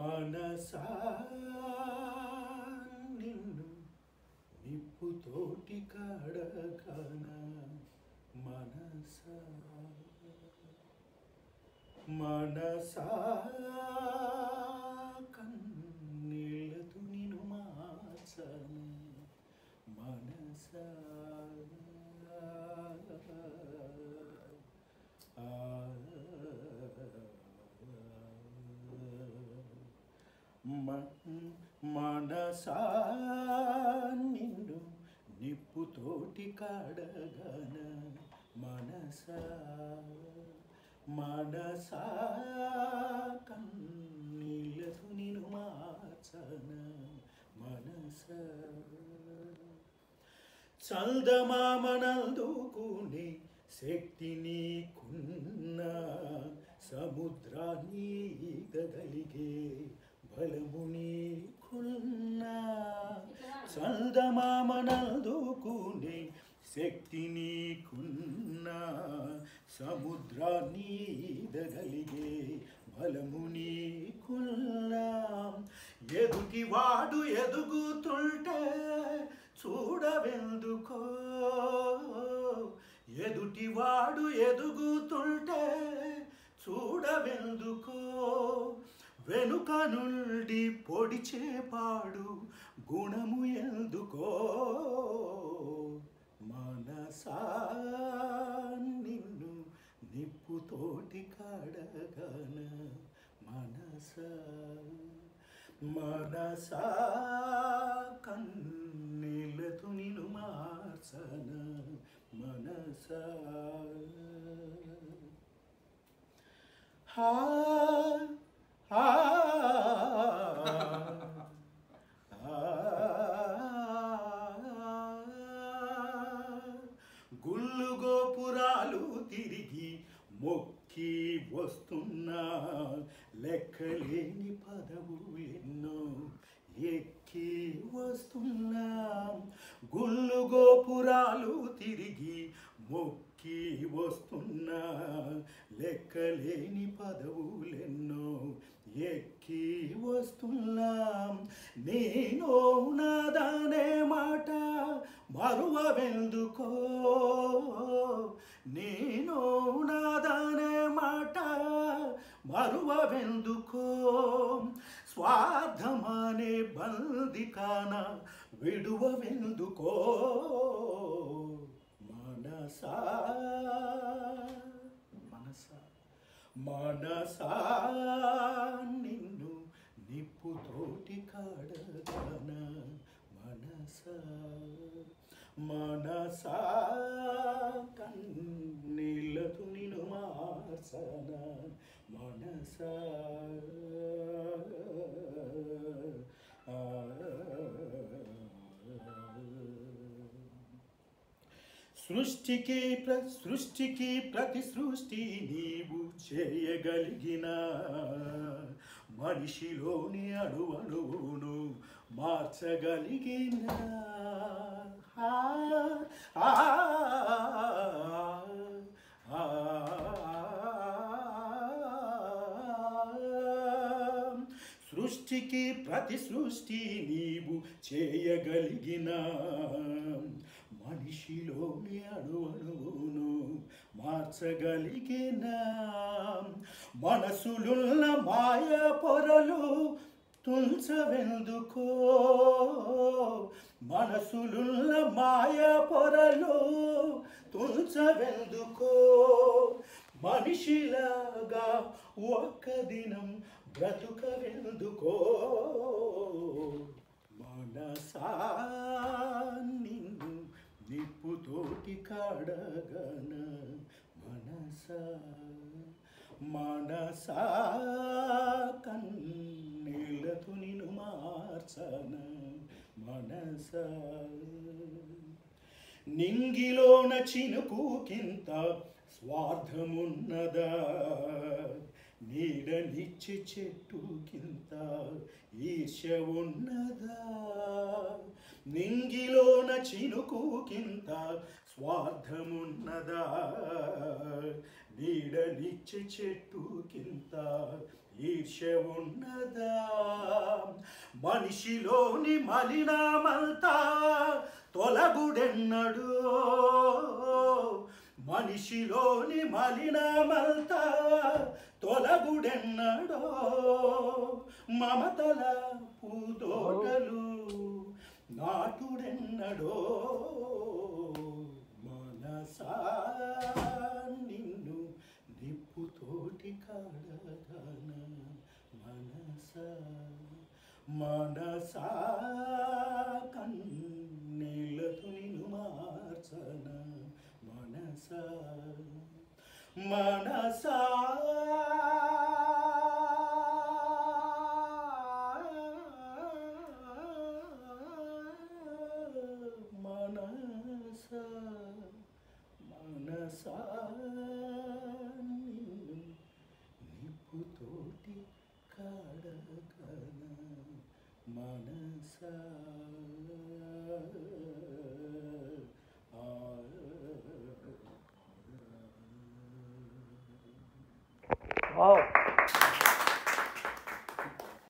మనసా నిన్ను నిప్పుతోటి కడగన మనసా మనసా కన్నీళ్ళతో నిన్ను మార్చన మనసా మనసా నిన్ను నిప్పుతోటి కడగన మనసా మనసా కన్నీళ్ళతో నిన్ను మార్చన మనసా చందమామనందుకునే శక్తి నీకున్న సముద్రాన్ని గదలిగే బలము నీకున్న చందమామనందుకునే శక్తి నీకున్న సముద్రాన్ని గదలిగే బలము నీకున్న ఎదుటి వాడు ఎదుగుతుంటే చూడవెందుకో ఎదుటివాడు ఎదుగుతుంటే చూడవెందుకో వెనుక నుండి పొడిచేపాడు గుణము ఎందుకో మనసా నిన్ను నిప్పుతోటి కడగన మనసా మనసా కన్నీళ్ళతో నిన్ను మార్చన మనసా హా హా గుళ్ళు గోపురాలు తిరిగి మొక్కి వస్తున్నా లెక్కలేని పదవులెన్నో ఎక్కి వస్తున్నా గుళ్ళు గోపురాలు తిరిగి మొక్కి వస్తున్నా లెక్కలేని పదవులెన్నో ఎక్కి వస్తున్నా నేను నాదనే మాట మరువవెందుకో నేను నాదనే మాట మరువవెందుకో స్వార్థమనే బందికాన విడువవెందుకో మనసా మనసా మనసా నిన్ను నిప్పుతోటి కడగన మనసా మనసా కన్నీళ్ళతో నిన్ను మార్చన మనసా సృష్టికి ప్రతి సృష్టి నీవు చేయగలిగిన మనిషిలోని అణువణువును మార్చగలిగిన సృష్టికి ప్రతి సృష్టి నీవు చేయగలిగిన మనిషిలోని అణువణువును మార్చగలిగిన మనసులున్న మాయ పొరలు తుంచవెందుకో మనసులున్న మాయ పొరలు తుంచవెందుకో మనిషిలాగా ఒక్క దినం బ్రతుకవెందుకో మనసా నిన్ను నిప్పుతోటి కడగన మనసా మనసా కన్నీళ్ళతో నిన్ను మార్చన మనసా నింగిలోన చినుకుకింత స్వార్థమున్నదా నీడనిచ్చి చెట్టుకింత ఈర్ష్య ఉన్నదా నింగిలోన చినుకుకింత స్వార్థమున్నదా నీడనిచ్చి చెట్టుకింత ఈర్ష్య ఉన్నదా మనిషిలోని మలినమంతా తొలగుడెన్నడు, మనిషిలోని మలినమంతా తొలగుడెన్నడో, మమతల పూతోటలు నాటుడెన్నడో, మనసా నిన్ను నిప్పుతోటి కాడగాన, మనసా మనసా కన్నీళ్ళతో నిన్ను మార్చన, మనసా మనసా మనసా మనసా నిన్ను నిప్పుతోటి కాడగన, మనసా వావ్.